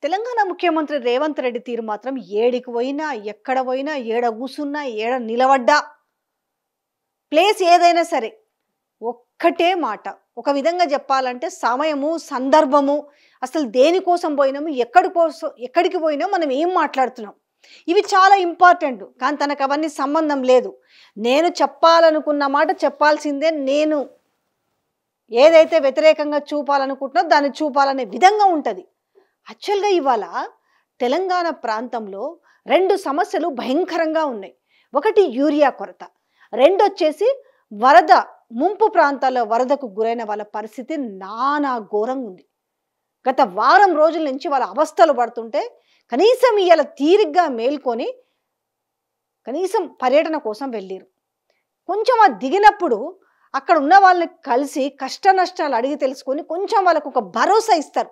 తెలంగాణ ముఖ్యమంత్రి రేవంత్ రెడ్డి తీరు మాత్రం ఏడికి పోయినా, ఎక్కడ పోయినా, ఏడ కూసున్నా, ఏడ నిలబడ్డా, ప్లేస్ ఏదైనా సరే ఒక్కటే మాట. ఒక విధంగా చెప్పాలంటే సమయము, సందర్భము, అసలు దేనికోసం పోయినాము, ఎక్కడికి పోయినా మనం ఏం మాట్లాడుతున్నాం, ఇవి చాలా ఇంపార్టెంట్. కానీ తనకు అవన్నీ సంబంధం లేదు. నేను చెప్పాలనుకున్న మాట చెప్పాల్సిందే. నేను ఏదైతే వ్యతిరేకంగా చూపాలనుకుంటున్నా దాన్ని చూపాలనే విధంగా ఉంటుంది. యాక్చువల్గా ఇవాళ తెలంగాణ ప్రాంతంలో రెండు సమస్యలు భయంకరంగా ఉన్నాయి. ఒకటి యూరియా కొరత, రెండు వచ్చేసి వరద ముంపు ప్రాంతాల్లో వరదకు గురైన వాళ్ళ పరిస్థితి నానా ఘోరంగా ఉంది. గత వారం రోజుల నుంచి వాళ్ళ అవస్థలు పడుతుంటే కనీసం ఇవాళ తీరిగ్గా మేల్కొని కనీసం పర్యటన కోసం వెళ్ళారు. కొంచెం ఆ దిగినప్పుడు అక్కడ ఉన్న వాళ్ళని కలిసి కష్ట నష్టాలు అడిగి తెలుసుకొని కొంచెం వాళ్ళకు ఒక భరోసా ఇస్తారు.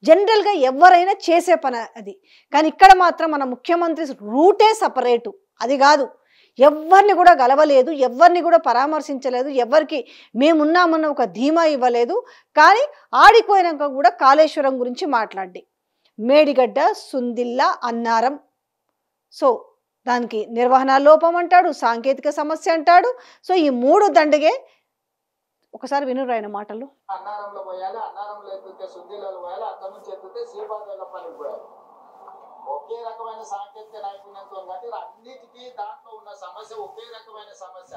జనరల్గా ఎవరైనా చేసే పని అది. కానీ ఇక్కడ మాత్రం మన ముఖ్యమంత్రి రూటే సపరేటు. అది కాదు, ఎవరిని కూడా గలవలేదు, ఎవరిని కూడా పరామర్శించలేదు, ఎవరికి మేమున్నామన్న ఒక ధీమా ఇవ్వలేదు. కానీ ఆడిపోయినాక కూడా కాళేశ్వరం గురించి మాట్లాడి మేడిగడ్డ, సుందిల్లా, అన్నారం, సో దానికి నిర్వహణ లోపం అంటాడు, సాంకేతిక సమస్య అంటాడు. సో ఈ మూడు దండగే. ఒకసారి వినురు ఆయన మాటలు. అన్నారంలో పోయాలి, అన్నారంలో ఎత్తుతే సుద్దిలలో పోయాలి, అక్కడ నుంచి ఎత్తుతే శ్రీపాదపల్లికి పోయాలి. ఒకే రకమైన సాంకేతిక నైపుణ్యంతో బట్టి అన్నిటికీ దాంట్లో ఉన్న సమస్య ఒకే రకమైన సమస్య.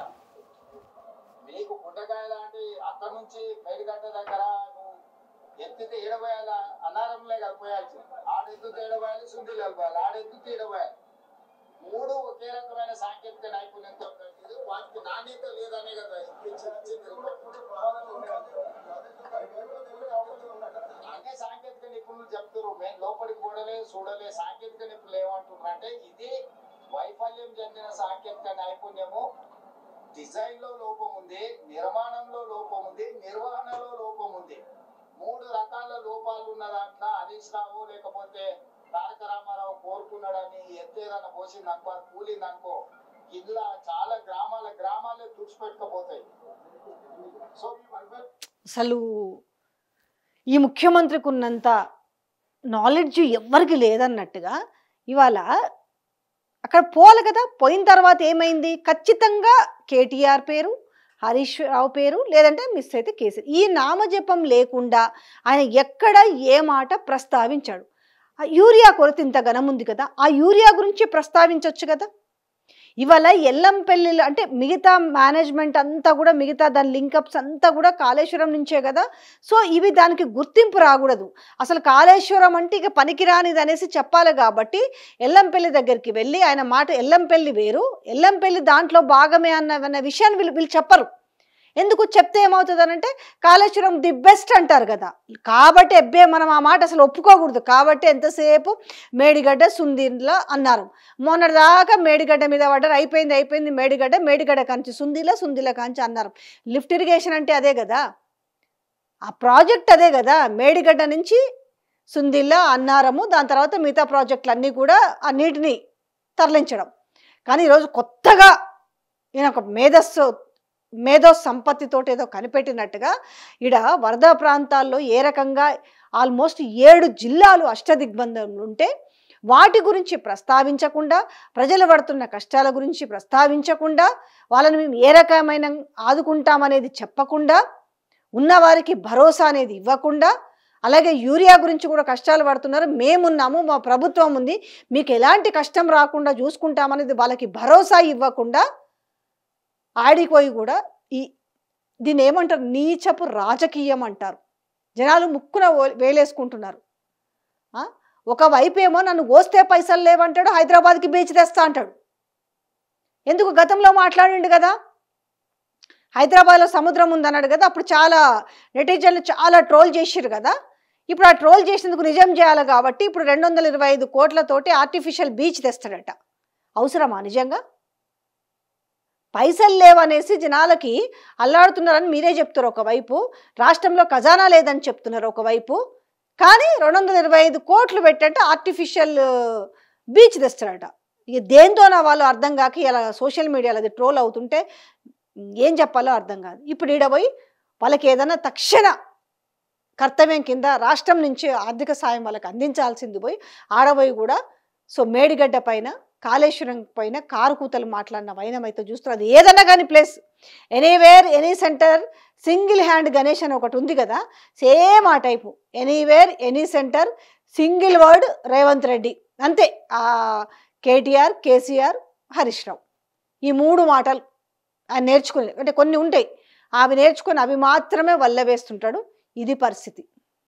మీకు గుండకాయ లాంటి అక్కడ నుంచి మేడిగడ్డ దగ్గర నువ్వు ఎత్తితే ఏడబోయాల, అన్నారంలో కలిపోయాల్సి, ఆడెత్తుతే ఏడబోయాలి, సుందిలు కలిపోయాలి, ఆడెత్తుతే ఏడబోయాలి. మూడు ఒకే రకమైన సాంకేతిక నైపుణ్యంతో వాటికి నాణ్యత లేదనే కదా అనే సాంకేతిక నిపుణులు చెప్తారు. మేము లోపలికి కూడలే చూడలే. సాంకేతిక నిపుణులు ఏమంటున్నారు అంటే ఇది వైఫల్యం చెందిన సాంకేతిక నైపుణ్యము. డిజైన్ లో లోపం ఉంది, నిర్మాణంలో లోపం ఉంది, నిర్వహణలో లోపం ఉంది. మూడు రకాల లోపాలు ఉన్న దాంట్లో హరీష్ రావు లేకపోతే తారక రామారావు కోరుకున్నాడని ఎత్తేదన్న పోసిందనుకో, అది కూలిందనుకో, ఇలా చాలా గ్రామాలే తుడిచిపెట్టుకపోతాయి. సో అసలు ఈ ముఖ్యమంత్రికి ఉన్నంత నాలెడ్జ్ ఎవ్వరికి లేదన్నట్టుగా ఇవాళ అక్కడ పోవాలి కదా. పోయిన తర్వాత ఏమైంది? ఖచ్చితంగా కేటీఆర్ పేరు, హరీష్ రావు పేరు, లేదంటే మిస్ అయితే కేసీఆర్, ఈ నామజపం లేకుండా ఆయన ఎక్కడ ఏ మాట ప్రస్తావించాడు. ఆ యూరియా కొరత ఇంత ఘనం ఉంది కదా, ఆ యూరియా గురించి ప్రస్తావించవచ్చు కదా. ఇవాళ ఎల్లంపల్లిలో అంటే మిగతా మేనేజ్మెంట్ అంతా కూడా, మిగతా దాని లింకప్స్ అంతా కూడా కాళేశ్వరం నుంచే కదా. సో ఇవి దానికి గుర్తింపు రాకూడదు. అసలు కాళేశ్వరం అంటే ఇక పనికిరానిది అనేసి చెప్పాలి. కాబట్టి ఎల్లంపల్లి దగ్గరికి వెళ్ళి ఆయన మాట, ఎల్లంపల్లి వేరు, ఎల్లంపల్లి దాంట్లో భాగమే అన్న విషయాన్ని వీళ్ళు చెప్పరు. ఎందుకు చెప్తే ఏమవుతుంది అంటే కాళేశ్వరం ది బెస్ట్ అంటారు కదా. కాబట్టి మనం ఆ మాట అసలు ఒప్పుకోకూడదు. కాబట్టి ఎంతసేపు మేడిగడ్డ, సుందిల్లా అన్నారు. మొన్నటిదాకా మేడిగడ్డ మీద పడ్డారు. అయిపోయింది మేడిగడ్డ కాంచి సుందిల్లా కాంచి అన్నారు. లిఫ్ట్ ఇరిగేషన్ అంటే అదే కదా, ఆ ప్రాజెక్ట్ అదే కదా. మేడిగడ్డ నుంచి సుందిల్లా, అన్నారము, దాని తర్వాత మిగతా ప్రాజెక్టులు అన్నీ కూడా ఆ నీటిని తరలించడం. కానీ ఈరోజు కొత్తగా ఈయన ఒక మేధో సంపత్తితోటి ఏదో కనిపెట్టినట్టుగా ఈడ వరద ప్రాంతాల్లో ఏ రకంగా ఆల్మోస్ట్ 7 జిల్లాలు అష్టదిగ్బంధంలు ఉంటే వాటి గురించి ప్రస్తావించకుండా, ప్రజలు పడుతున్న కష్టాల గురించి ప్రస్తావించకుండా, వాళ్ళని మేము ఏ రకమైన ఆదుకుంటామనేది చెప్పకుండా, ఉన్నవారికి భరోసా అనేది ఇవ్వకుండా, అలాగే యూరియా గురించి కూడా కష్టాలు పడుతున్నారు, మేమున్నాము, మా ప్రభుత్వం ఉంది, మీకు ఎలాంటి కష్టం రాకుండా చూసుకుంటామనేది వాళ్ళకి భరోసా ఇవ్వకుండా ఆడిపోయి కూడా దీన్ని ఏమంటారు, నీచపు రాజకీయం అంటారు. జనాలు ముక్కున వేలేసుకుంటున్నారు. ఒకవైపు ఏమో నన్ను కోస్తే పైసలు లేవంటాడు, హైదరాబాద్కి బీచ్ తెస్తా అంటాడు. ఎందుకు? గతంలో మాట్లాడిండు కదా, హైదరాబాద్లో సముద్రం ఉందన్నాడు కదా. అప్పుడు చాలా నెటిజన్లు చాలా ట్రోల్ చేసిరు కదా. ఇప్పుడు ఆ ట్రోల్ చేసినందుకు నిజం చేయాలి కాబట్టి ఇప్పుడు 225 కోట్లతోటి ఆర్టిఫిషియల్ బీచ్ తెస్తాడట. అవసరమా నిజంగా? పైసలు లేవనేసి జనాలకి అల్లాడుతున్నారని మీరే చెప్తారు ఒకవైపు, రాష్ట్రంలో ఖజానా లేదని చెప్తున్నారు ఒకవైపు. కానీ 225 కోట్లు పెట్టంటే ఆర్టిఫిషియల్ బీచ్ తెస్తారట. ఇక దేంతోనా వాళ్ళు అర్థం కాక ఇలా సోషల్ మీడియాలో అది ట్రోల్ అవుతుంటే ఏం చెప్పాలో అర్థం కాదు. ఇప్పుడు ఈడ పోయి వాళ్ళకి ఏదైనా తక్షణ కర్తవ్యం కింద రాష్ట్రం నుంచి ఆర్థిక సాయం వాళ్ళకి అందించాల్సింది పోయి ఆడబోయి కూడా సో మేడిగడ్డ పైన కాళేశ్వరం పైన కారు కూతలు మాట్లాడిన వైనమైతే చూస్తారు. అది ఏదన్నా కానీ place anywhere any centre single hand Ganesh అని ఒకటి ఉంది కదా, సేమ్ ఆ type anywhere any centre single word Revanth Reddy అంతే. ఆ కేటీఆర్, కేసీఆర్, హరీష్ రావు ఈ 3 మాటలు ఆయన నేర్చుకుని, అంటే కొన్ని ఉంటాయి అవి నేర్చుకొని అవి మాత్రమే వల్లవేస్తుంటాడు. ఇది పరిస్థితి.